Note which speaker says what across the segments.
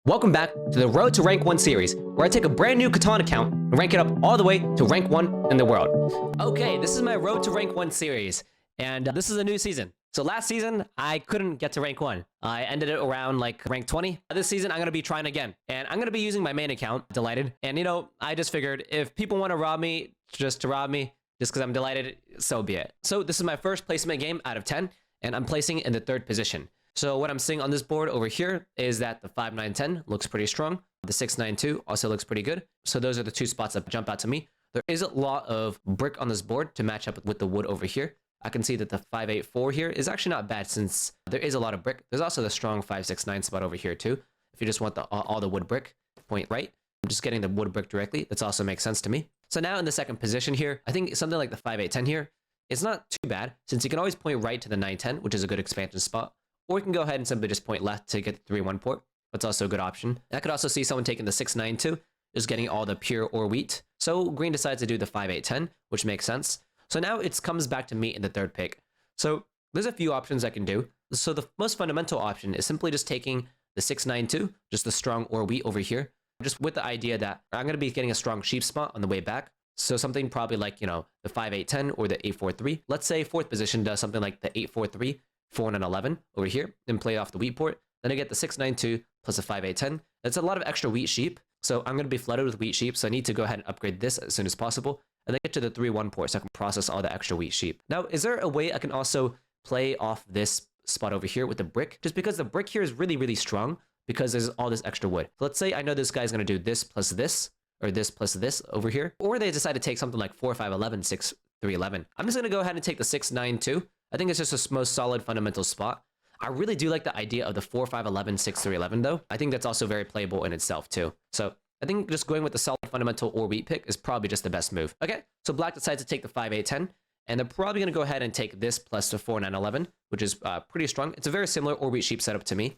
Speaker 1: Welcome back to the Road to Rank 1 series, where I take a brand new Catan account and rank it up all the way to rank 1 in the world. Okay, this is my Road to Rank 1 series, and this is a new season. So last season, I couldn't get to rank 1. I ended it around like rank 20. This season, I'm going to be trying again, and I'm going to be using my main account, Delighted. And you know, I just figured if people want to rob me, just because I'm delighted, so be it. So this is my first placement game out of 10, and I'm placing in the 3rd position. So what I'm seeing on this board over here is that the 5-9-10 looks pretty strong. The 6-9-2 also looks pretty good. So those are the two spots that jump out to me. There is a lot of brick on this board to match up with the wood over here. I can see that the 5-8-4 here is actually not bad since there is a lot of brick. There's also the strong 5-6-9 spot over here too. If you just want all the wood brick, point right. I'm just getting the wood brick directly. That also makes sense to me. So now in the 2nd position here, I think something like the 5-8-10 here, it's not too bad since you can always point right to the 9-10, which is a good expansion spot. Or you can go ahead and simply just point left to get the 3-1 port. That's also a good option. I could also see someone taking the 6-9-2, just getting all the pure or wheat. So green decides to do the 5-8-10, which makes sense. So now it comes back to me in the 3rd pick. So there's a few options I can do. So the most fundamental option is simply just taking the 6-9-2, just the strong or wheat over here, just with the idea that I'm going to be getting a strong sheep spot on the way back. So something probably like, you know, the 5-8-10 or the 8-4-3. Let's say 4th position does something like the 8-4-3. 4-9-11 over here, and play off the wheat port. Then I get the 6-9-2 plus a 5-8-10. That's a lot of extra wheat sheep, so I'm going to be flooded with wheat sheep, so I need to go ahead and upgrade this as soon as possible, and then get to the 3-1 port so I can process all the extra wheat sheep. Now, is there a way I can also play off this spot over here with the brick? Just because the brick here is really, really strong, because there's all this extra wood. So let's say I know this guy's going to do this plus this, or this plus this over here, or they decide to take something like 4-5-11, 6-3-11. I'm just going to go ahead and take the 6-9-2. I think it's just a most solid fundamental spot. I really do like the idea of the 4-5-11, 6-3-11 though. I think that's also very playable in itself too. So I think just going with the solid fundamental or wheat pick is probably just the best move. Okay, so black decides to take the 5-8-10, and they're probably going to go ahead and take this plus the 4-9-11, which is pretty strong. It's a very similar or wheat sheep setup to me.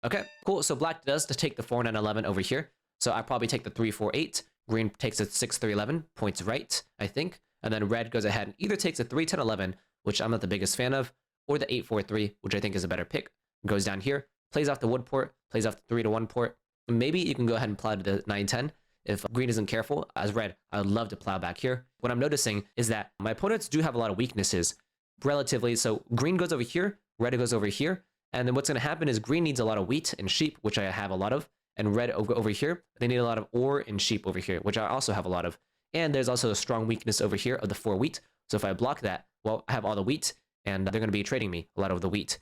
Speaker 1: Okay, cool. So black does to take the 4-9-11 over here. So I probably take the 3-4-8. Green takes a 6-3-11, points right, I think. And then red goes ahead and either takes a 3-10-11, which I'm not the biggest fan of, or the 8-4-3, which I think is a better pick. Goes down here, plays off the wood port, plays off the 3-1 port. Maybe you can go ahead and plow to the 9-10. If green isn't careful, as red, I would love to plow back here. What I'm noticing is that my opponents do have a lot of weaknesses, relatively. So green goes over here, red goes over here, and then what's going to happen is green needs a lot of wheat and sheep, which I have a lot of, and red over here, they need a lot of ore and sheep over here, which I also have a lot of. And there's also a strong weakness over here of the 4 wheat. So if I block that, well, I have all the wheat, and they're going to be trading me a lot of the wheat.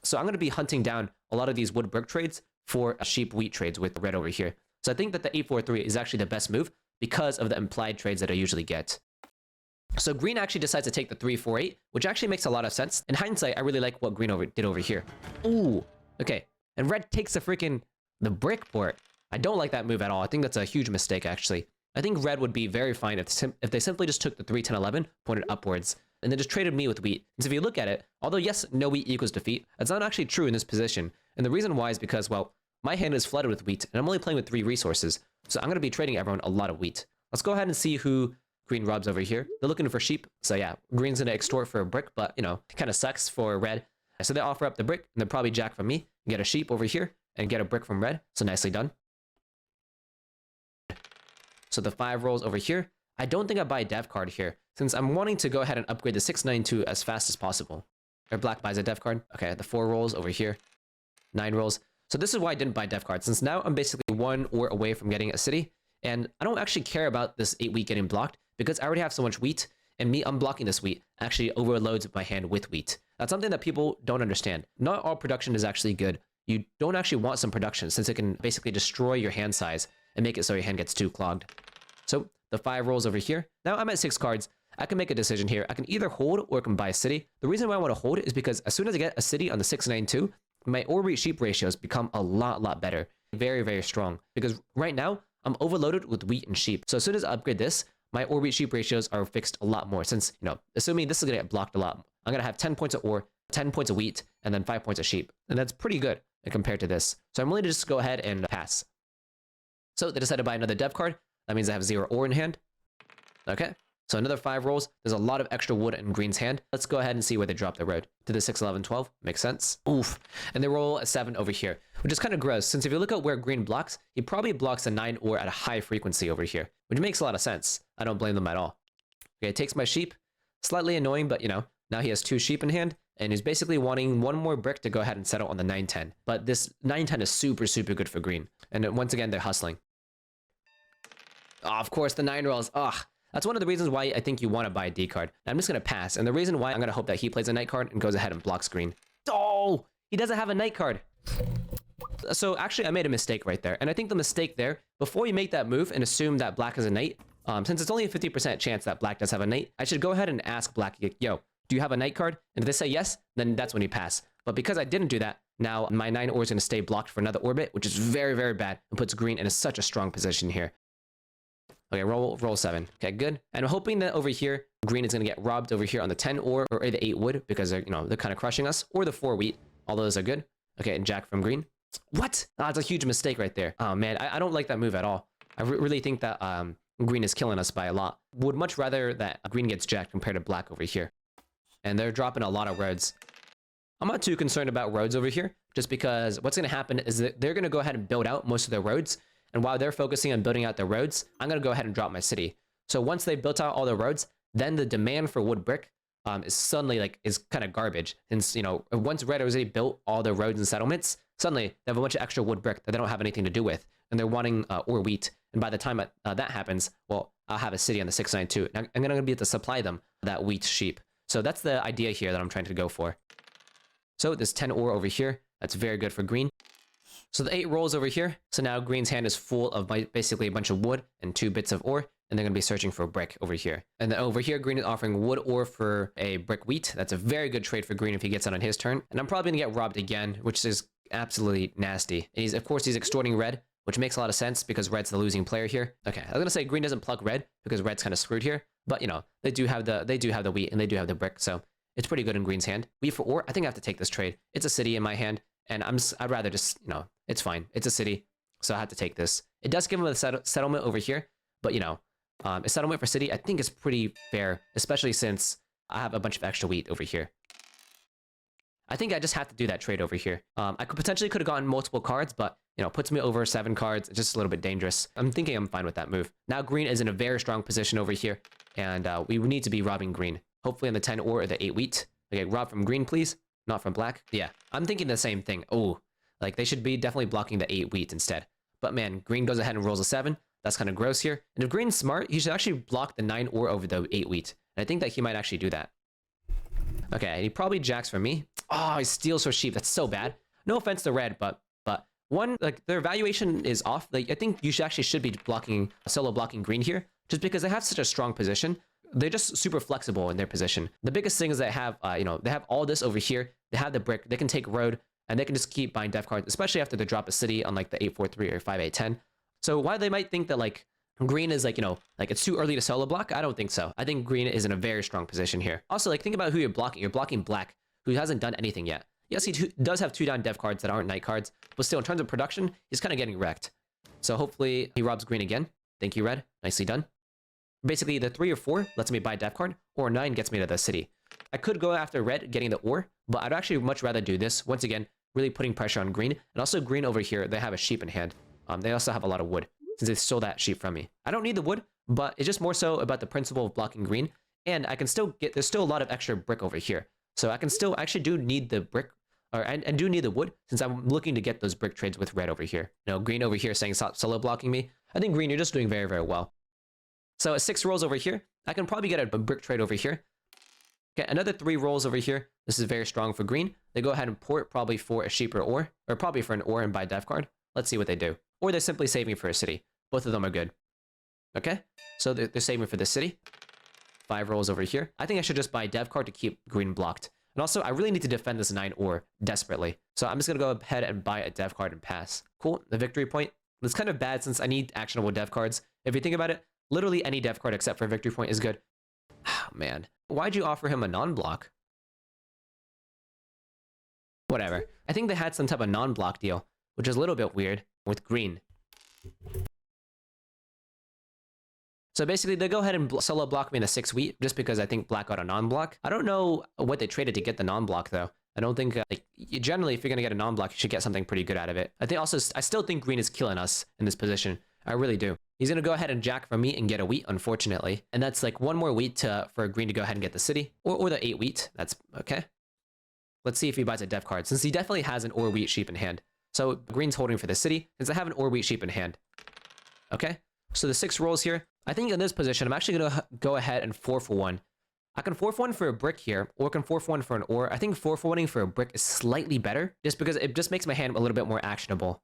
Speaker 1: So I'm going to be hunting down a lot of these wood brick trades for sheep wheat trades with red over here. So I think that the 8-4-3 is actually the best move because of the implied trades that I usually get. So green actually decides to take the 3-4-8, which actually makes a lot of sense. In hindsight, I really like what green did over here. Ooh, okay. And red takes the brick port. I don't like that move at all. I think that's a huge mistake, actually. I think red would be very fine if they simply just took the 3-10-11, pointed upwards, and then just traded me with wheat. And so if you look at it, although yes, no wheat equals defeat, that's not actually true in this position. And the reason why is because, well, my hand is flooded with wheat, and I'm only playing with 3 resources. So I'm going to be trading everyone a lot of wheat. Let's go ahead and see who green robs over here. They're looking for sheep. So yeah, green's going to extort for a brick, but, you know, it kind of sucks for red. So they offer up the brick, and they'll probably jack from me, get a sheep over here, and get a brick from red. So nicely done. So the 5 rolls over here. I don't think I buy a dev card here, since I'm wanting to go ahead and upgrade the 6-9-2 as fast as possible. Or black buys a dev card. Okay, the 4 rolls over here. 9 rolls. So this is why I didn't buy dev card, since now I'm basically 1 ore away from getting a city. And I don't actually care about this 8 wheat getting blocked, because I already have so much wheat, and me unblocking this wheat actually overloads my hand with wheat. That's something that people don't understand. Not all production is actually good. You don't actually want some production, since it can basically destroy your hand size and make it so your hand gets too clogged. So the 5 rolls over here. Now I'm at 6 cards. I can make a decision here. I can either hold or I can buy a city. The reason why I want to hold is because as soon as I get a city on the 6-9-2, my ore wheat sheep ratios become a lot better. Very, very strong. Because right now, I'm overloaded with wheat and sheep. So as soon as I upgrade this, my ore wheat sheep ratios are fixed a lot more. Since, you know, assuming this is going to get blocked a lot, I'm going to have 10 points of ore, 10 points of wheat, and then 5 points of sheep. And that's pretty good compared to this. So I'm willing to just go ahead and pass. So they decided to buy another dev card. That means I have 0 ore in hand. Okay, so another 5 rolls. There's a lot of extra wood in green's hand. Let's go ahead and see where they drop the road. To the 6-11-12. Makes sense. Oof. And they roll a 7 over here. which is kind of gross, since if you look at where green blocks, he probably blocks the 9 ore at a high frequency over here, which makes a lot of sense. I don't blame them at all. Okay, it takes my sheep. Slightly annoying, but you know, now he has 2 sheep in hand, and he's basically wanting 1 more brick to go ahead and settle on the 910. But this 910 is super, super good for green. And then once again, they're hustling. Oh, of course, the 9 rolls. Ugh. That's one of the reasons why I think you want to buy a D card. Now, I'm just going to pass, and the reason why I'm going to hope that he plays a night card and goes ahead and blocks green. Oh, he doesn't have a night card. So actually, I made a mistake right there. And I think the mistake there, before you make that move and assume that black has a knight, since it's only a 50% chance that black does have a knight, I should go ahead and ask black, yo, do you have a knight card? And if they say yes, then that's when you pass. But because I didn't do that, now my 9 ore is going to stay blocked for another orbit, which is very, very bad, and puts green in such a strong position here. Okay, roll 7. Okay, good. And I'm hoping that over here, green is going to get robbed over here on the 10 ore or the 8 wood, because they're, you know, they're kind of crushing us, or the 4 wheat. All those are good. Okay, and jack from green. What? Oh, that's a huge mistake right there. Oh man, I don't like that move at all. I really think that green is killing us by a lot. Would much rather that green gets jacked compared to black over here. And they're dropping a lot of roads. I'm not too concerned about roads over here, just because what's going to happen is that they're going to go ahead and build out most of their roads. And while they're focusing on building out their roads, I'm going to go ahead and drop my city. So once they built out all the roads, then the demand for wood brick is suddenly is kind of garbage. Since, you know, once red has already built all the roads and settlements, suddenly they have a bunch of extra wood brick that they don't have anything to do with. And they're wanting ore wheat. And by the time that happens, well, I'll have a city on the 692. And I'm going to be able to supply them that wheat sheep. So that's the idea here that I'm trying to go for. So this 10 ore over here, that's very good for green. So the 8 rolls over here. So now green's hand is full of basically a bunch of wood and 2 bits of ore. And they're going to be searching for brick over here. And then over here, green is offering wood ore for a brick wheat. That's a very good trade for green if he gets it on his turn. And I'm probably going to get robbed again, which is absolutely nasty. And of course, he's extorting red, which makes a lot of sense because red's the losing player here. Okay, I was going to say green doesn't pluck red because red's kind of screwed here. But, you know, they do have the wheat and they do have the brick. So it's pretty good in green's hand. Wheat for ore, I think I have to take this trade. It's a city in my hand. And I'd rather just, you know, it's fine. It's a city. So I have to take this. It does give him a settlement over here. But, you know, a settlement for city, I think is pretty fair, especially since I have a bunch of extra wheat over here. I think I just have to do that trade over here. I could potentially have gotten multiple cards, but, you know, puts me over 7 cards. It's just a little bit dangerous. I'm thinking I'm fine with that move. Now green is in a very strong position over here, and we need to be robbing green. Hopefully on the 10 ore or the 8 wheat. Okay, rob from green, please. Not from black. Yeah, I'm thinking the same thing. Oh, like they should be definitely blocking the 8 wheat instead. But man, green goes ahead and rolls a 7. That's kind of gross here. And if green's smart, he should actually block the 9 ore over the 8 wheat. And I think that he might actually do that. Okay, he probably jacks for me. Oh, he steals for sheep. That's so bad. No offense to red, but one, like their valuation is off. Like I think you should be blocking solo blocking green here, just because they have such a strong position. They're just super flexible in their position. The biggest thing is they have, you know, they have all this over here. They have the brick. They can take road, and they can just keep buying def cards, especially after they drop a city on like the 843 or 5810. So while they might think that like green is like, you know, like it's too early to solo block, I don't think so. I think green is in a very strong position here. Also, like think about who you're blocking. You're blocking black, who hasn't done anything yet. Yes, he does have 2 down dev cards that aren't night cards, but still in terms of production, he's kind of getting wrecked. So hopefully he robs green again. Thank you, red. Nicely done. Basically, the 3 or 4 lets me buy dev card, or 9 gets me to the city. I could go after red getting the ore, but I'd actually much rather do this. Once again, really putting pressure on green. And also green over here, they have a sheep in hand. They also have a lot of wood, since they stole that sheep from me. I don't need the wood, but it's just more so about the principle of blocking green. And I can still get, there's still a lot of extra brick over here. So I can still, actually do need the brick, and do need the wood, since I'm looking to get those brick trades with red over here. You know, green over here saying stop solo blocking me. I think green, you're just doing very, very well. So at 6 rolls over here, I can probably get a brick trade over here. Okay, another 3 rolls over here. This is very strong for green. They go ahead and port probably for a sheep or ore, or probably for an ore and buy dev card. Let's see what they do. Or they're simply saving for a city. Both of them are good. Okay, so they're saving for the city. 5 rolls over here. I think I should just buy dev card to keep green blocked. And also, I really need to defend this 9 ore desperately. So I'm just going to go ahead and buy a dev card and pass. Cool, the victory point. It's kind of bad since I need actionable dev cards. If you think about it, literally any dev card except for victory point is good. Oh, man. Why'd you offer him a non-block? Whatever. I think they had some type of non-block deal, which is a little bit weird with green. So basically, they go ahead and solo block me in the 6 wheat, just because I think black got a non-block. I don't know what they traded to get the non-block, though. I don't think like generally if you're gonna get a non-block, you should get something pretty good out of it. I think also I still think green is killing us in this position. I really do. He's gonna go ahead and jack for me and get a wheat, unfortunately, and that's like one more wheat for green to go ahead and get the city or the 8 wheat. That's okay. Let's see if he buys a dev card, since he definitely has an or wheat sheep in hand. So green's holding for the city, since I have an or wheat sheep in hand. Okay, so the 6 rolls here. I think in this position, I'm actually gonna go ahead and 4 for 1. I can 4 for 1 for a brick here, or I can 4 for 1 for an or. I think 4 for 1ing for a brick is slightly better, just because it just makes my hand a little bit more actionable.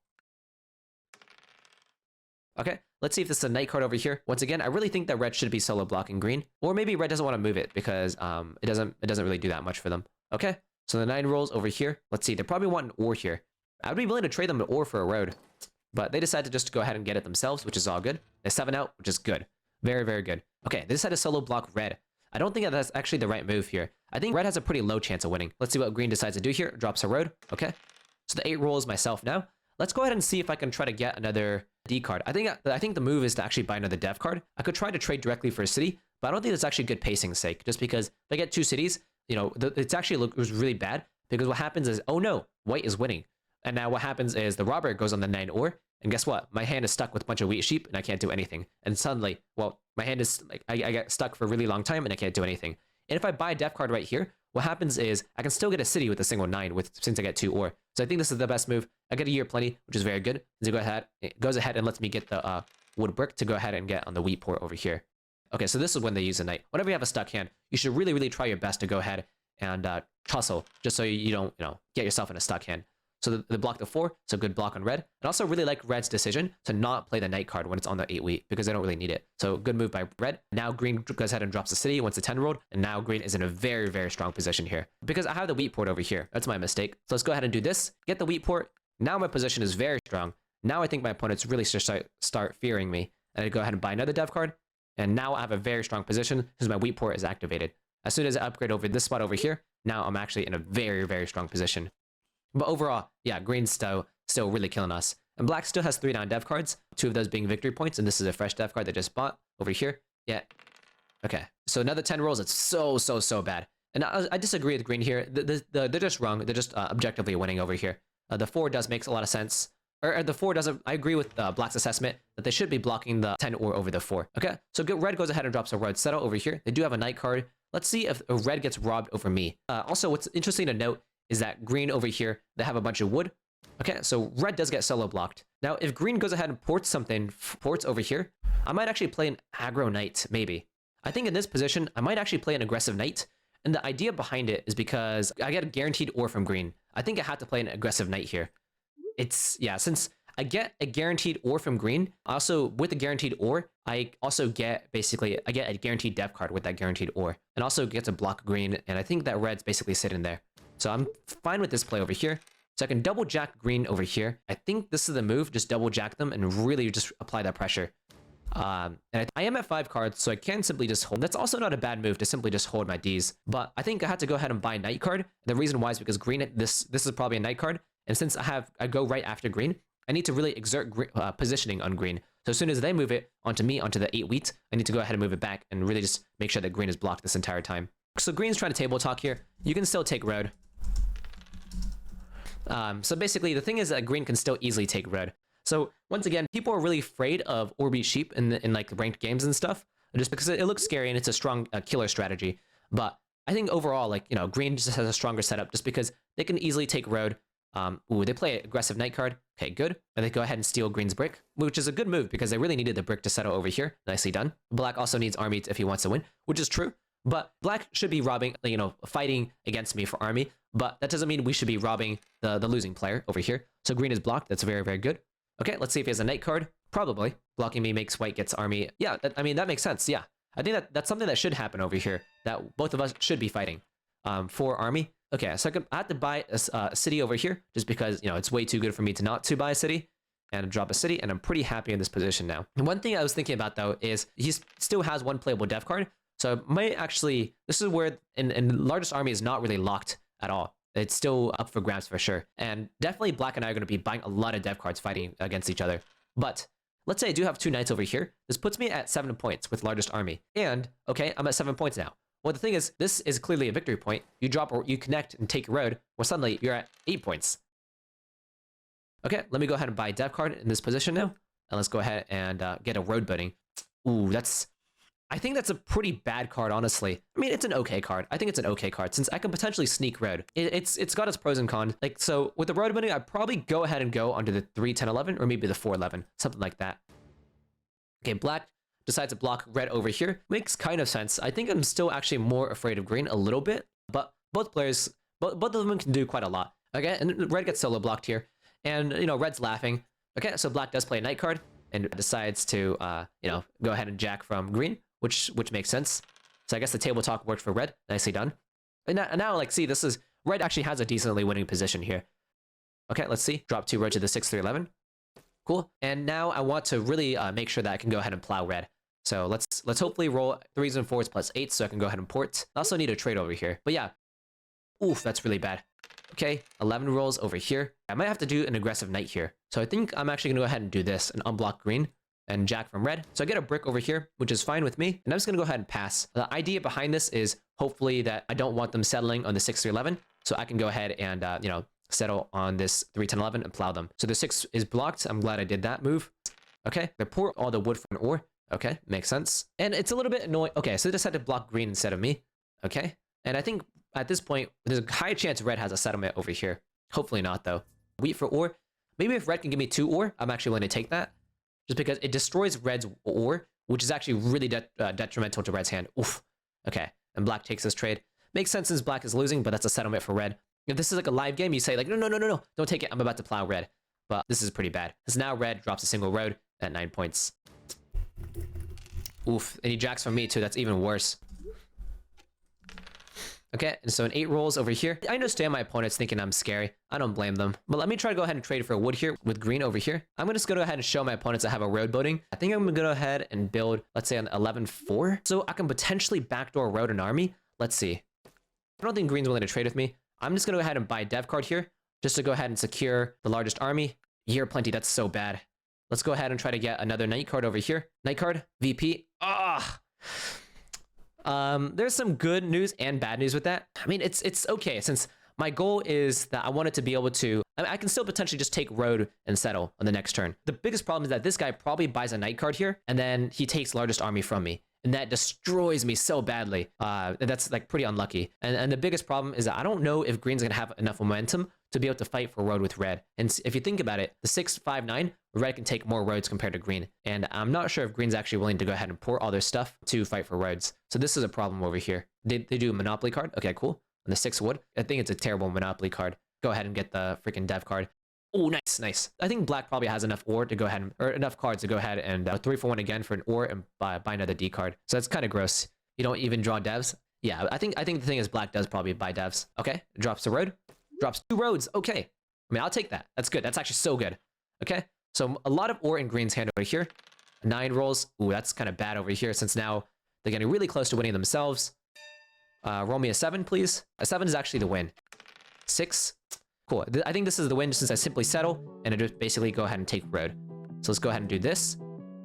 Speaker 1: Okay, let's see if this is a knight card over here. Once again, I really think that red should be solo blocking green, or maybe red doesn't want to move it because it doesn't really do that much for them. Okay, so the 9 rolls over here. Let's see, they probably want an or here. I would be willing to trade them an or for a road, but they decided to just go ahead and get it themselves, which is all good. They 7 out, which is good. Very, very good. Okay, they decided to solo block red. I don't think that that's actually the right move here. I think red has a pretty low chance of winning. Let's see what green decides to do here. Drops a road. Okay, so the 8 rolls myself now. Let's go ahead and see if I can try to get another D card. I think the move is to actually buy another dev card. I could try to trade directly for a city, but I don't think that's actually good pacing's sake. Just because if I get 2 cities, you know, it's actually it was really bad because what happens is, oh no, white is winning. And now what happens is the robber goes on the 9 or, and guess what? My hand is stuck with a bunch of wheat sheep and I can't do anything. And suddenly, well, my hand is like, I get stuck for a really long time and I can't do anything. And if I buy a dev card right here, what happens is I can still get a city with a single 9 since I get 2 or. So I think this is the best move. I get a year plenty, which is very good. So it goes ahead and lets me get the wood brick to go ahead and get on the wheat port over here. Okay, so this is when they use a knight. Whenever you have a stuck hand, you should really, really try your best to go ahead and tussle, just so you don't, get yourself in a stuck hand. So they block the 4, so good block on red. I also really like red's decision to not play the knight card when it's on the 8 wheat, because they don't really need it. So good move by red. Now green goes ahead and drops the city once the 10 rolled, and now green is in a very, very strong position here. Because I have the wheat port over here. That's my mistake. So let's go ahead and do this. Get the wheat port. Now my position is very strong. Now I think my opponents really should start fearing me. And I go ahead and buy another dev card. And now I have a very strong position because my wheat port is activated. As soon as I upgrade over this spot over here, now I'm actually in a very, very strong position. But overall, yeah, green's still really killing us. And black still has 3 down dev cards, 2 of those being victory points, and this is a fresh dev card they just bought over here. Yeah. Okay, so another 10 rolls. It's so bad. And I disagree with green here. They're just wrong. They're just objectively winning over here. The 4 does makes a lot of sense. Or the 4 doesn't. I agree with black's assessment that they should be blocking the 10 or over the 4. Okay, so red goes ahead and drops a road settle over here. They do have a knight card. Let's see if red gets robbed over me. Also, what's interesting to note is that green over here, they have a bunch of wood. Okay, so red does get solo blocked. Now, if green goes ahead and ports over here, I might actually play an aggro knight, maybe. I think in this position, I might actually play an aggressive knight. And the idea behind it is because I get a guaranteed or from green. I think I have to play an aggressive knight here. Since I get a guaranteed or from green, also with a guaranteed or, I also get I get a guaranteed dev card with that guaranteed or. And also get to block green, and I think that red's basically sitting there. So I'm fine with this play over here. So I can double jack green over here. I think this is the move, just double jack them and really just apply that pressure. And I am at 5 cards, so I can simply just hold. That's also not a bad move to simply just hold my Ds. But I think I had to go ahead and buy a knight card. The reason why is because green, this is probably a knight card. And since I go right after green, I need to really exert positioning on green. So as soon as they move it onto me, onto the 8 wheat, I need to go ahead and move it back and really just make sure that green is blocked this entire time. So green's trying to table talk here. You can still take road. So basically, the thing is that green can still easily take red. So once again, people are really afraid of Orbeat Sheep in like ranked games and stuff, just because it looks scary and it's a strong killer strategy. But I think overall, like, green just has a stronger setup just because they can easily take road. They play an aggressive knight card. Okay, good. And they go ahead and steal green's brick, which is a good move because they really needed the brick to settle over here. Nicely done. Black also needs army if he wants to win, which is true. But black should be robbing, fighting against me for army. But that doesn't mean we should be robbing the losing player over here. So green is blocked. That's very, very good. Okay, let's see if he has a knight card. Probably. Blocking me makes white gets army. Yeah, that makes sense. Yeah. I think that's something that should happen over here. That both of us should be fighting for army. Okay, so I have to buy a city over here just because, it's way too good for me to not to buy a city and drop a city. And I'm pretty happy in this position now. And one thing I was thinking about, though, is he still has 1 playable dev card. So I might actually, this is where in largest army is not really locked at all. It's still up for grabs for sure. And definitely black and I are going to be buying a lot of dev cards fighting against each other. But let's say I do have 2 knights over here. This puts me at 7 points with largest army. And, okay, I'm at 7 points now. Well, the thing is, this is clearly a victory point. You drop or you connect and take a road, well, suddenly you're at 8 points. Okay, let me go ahead and buy a dev card in this position now. And let's go ahead and get a road building. Ooh, I think that's a pretty bad card, honestly. I mean, it's an okay card. I think it's an okay card since I can potentially sneak road. It's got its pros and cons. Like, so with the road building, I'd probably go ahead and go onto the 3, 10, 11, or maybe the 4, 11, something like that. Okay, black decides to block red over here. Makes kind of sense. I think I'm still actually more afraid of green a little bit, but both players, both of them can do quite a lot. Okay, and red gets solo blocked here. And, you know, red's laughing. Okay, so black does play a knight card and decides to, you know, go ahead and jack from green, which makes sense. So I guess the table talk worked for red. Nicely done. And now, like, see, this is... Red actually has a decently winning position here. Okay, let's see. Drop 2 red to the 6, 3, 11. Cool. And now I want to really make sure that I can go ahead and plow red. So let's hopefully roll 3s and 4s plus 8s so I can go ahead and port. I also need a trade over here. But yeah. Oof, that's really bad. Okay, 11 rolls over here. I might have to do an aggressive knight here. So I think I'm actually going to go ahead and do this and unblock green and jack from red. So I get a brick over here, which is fine with me. And I'm just going to go ahead and pass. The idea behind this is hopefully that I don't want them settling on the 6, 3, 11. So I can go ahead and, you know, settle on this 3, 10, 11 and plow them. So the 6 is blocked. I'm glad I did that move. Okay, they pour all the wood for an ore. Okay, makes sense. And it's a little bit annoying. Okay, so they decided to block green instead of me. Okay, and I think at this point, there's a high chance red has a settlement over here. Hopefully not, though. Wheat for ore. Maybe if red can give me 2 ore, I'm actually willing to take that. Just because it destroys red's ore, which is actually really detrimental to red's hand. Oof. Okay, and black takes this trade. Makes sense since black is losing, but that's a settlement for red. If this is like a live game, you say like, no, don't take it. I'm about to plow red. But this is pretty bad. Because now red drops a single road at 9 points. Oof, and he jacks from me too. That's even worse. Okay, and so in 8 rolls over here. I understand my opponent's thinking I'm scary. I don't blame them. But let me try to go ahead and trade for a wood here with green over here. I'm going to just go ahead and show my opponents I have a road building. I think I'm going to go ahead and build, let's say, an 11-4. So I can potentially backdoor road an army. Let's see. I don't think green's willing to trade with me. I'm just going to go ahead and buy a dev card here just to go ahead and secure the largest army. Year plenty, that's so bad. Let's go ahead and try to get another knight card over here. Knight card, VP. Ah! There's some good news and bad news with that. I mean, it's okay since my goal is that I wanted to be able to... I can still potentially just take road and settle on the next turn. The biggest problem is that this guy probably buys a knight card here and then he takes largest army from me. And that destroys me so badly. That's like pretty unlucky. And the biggest problem is that I don't know if green's gonna have enough momentum to be able to fight for road with red. And if you think about it, the 6, 5, 9, red can take more roads compared to green. And I'm not sure if green's actually willing to go ahead and pour all their stuff to fight for roads. So this is a problem over here. They do a monopoly card. Okay, cool. And the 6 wood. I think it's a terrible monopoly card. Go ahead and get the freaking dev card. Oh, nice. I think black probably has enough ore to go ahead and, or enough cards to go ahead and 3 for 1 again for an ore and buy another D card. So that's kind of gross. You don't even draw devs. Yeah, I think the thing is black does probably buy devs. Okay, drops a road, drops 2 roads. Okay, I mean I'll take that. That's good. That's actually so good. Okay, so a lot of ore in green's hand over here. 9 rolls. Ooh, that's kind of bad over here since now they're getting really close to winning themselves. Roll me a 7, please. A 7 is actually the win. 6. Cool. I think this is the win since I simply settle and I just basically go ahead and take road. So let's go ahead and do this.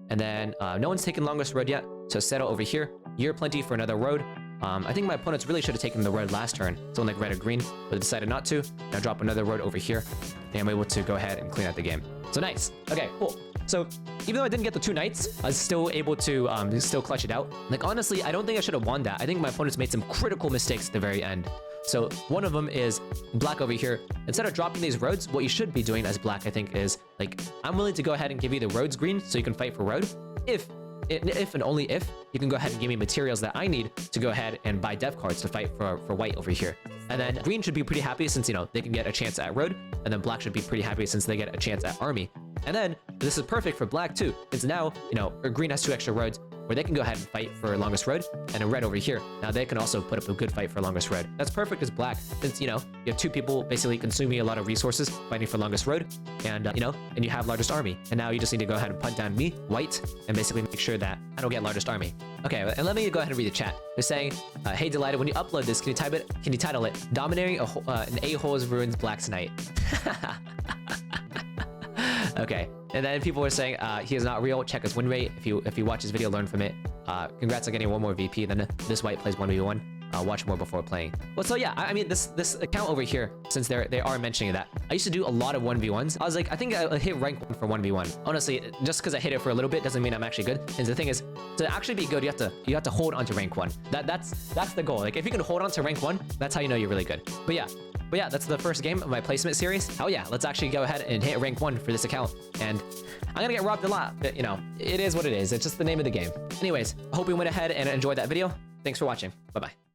Speaker 1: And then no one's taken longest road yet. So settle over here. Year plenty for another road. I think my opponents really should have taken the road last turn. Someone like red or green, but decided not to. Now drop another road over here. And I'm able to go ahead and clean out the game. So nice. Okay, cool. So even though I didn't get the 2 knights, I was still able to still clutch it out. Like honestly, I don't think I should have won that. I think my opponents made some critical mistakes at the very end. So one of them is black over here. Instead of dropping these roads, what you should be doing as black, I think, is like, I'm willing to go ahead and give you the roads green so you can fight for road. If and only if you can go ahead and give me materials that I need to go ahead and buy dev cards to fight for white over here. And then green should be pretty happy since, you know, they can get a chance at road. And then black should be pretty happy since they get a chance at army. And then this is perfect for black too. Since now, you know, green has 2 extra roads where they can go ahead and fight for longest road, and a red over here. Now they can also put up a good fight for longest road. That's perfect as black, since, you know, you have 2 people basically consuming a lot of resources fighting for longest road, and, you know, and you have largest army. And now you just need to go ahead and punt down me, white, and basically make sure that I don't get largest army. Okay, and let me go ahead and read the chat. They're saying, hey, Delighted, when you upload this, can you title it, Domineering an A-Hole's Ruins Black's Night? Okay, and then people were saying he is not real. Check his win rate. If you watch his video, learn from it. Congrats on getting one more VP. Then this white plays 1v1. Watch more before playing. Well, so yeah, I mean, this account over here, since they are mentioning that, I used to do a lot of 1v1s. I was like, I think I hit rank 1 for 1v1. Honestly, just because I hit it for a little bit doesn't mean I'm actually good. And the thing is, to actually be good, you have to hold on to rank 1. That's the goal. Like, if you can hold on to rank 1, that's how you know you're really good. But yeah, that's the first game of my placement series. Hell yeah, let's actually go ahead and hit rank 1 for this account. And I'm gonna get robbed a lot, but you know, it is what it is. It's just the name of the game. Anyways, I hope you went ahead and enjoyed that video. Thanks for watching. Bye-bye.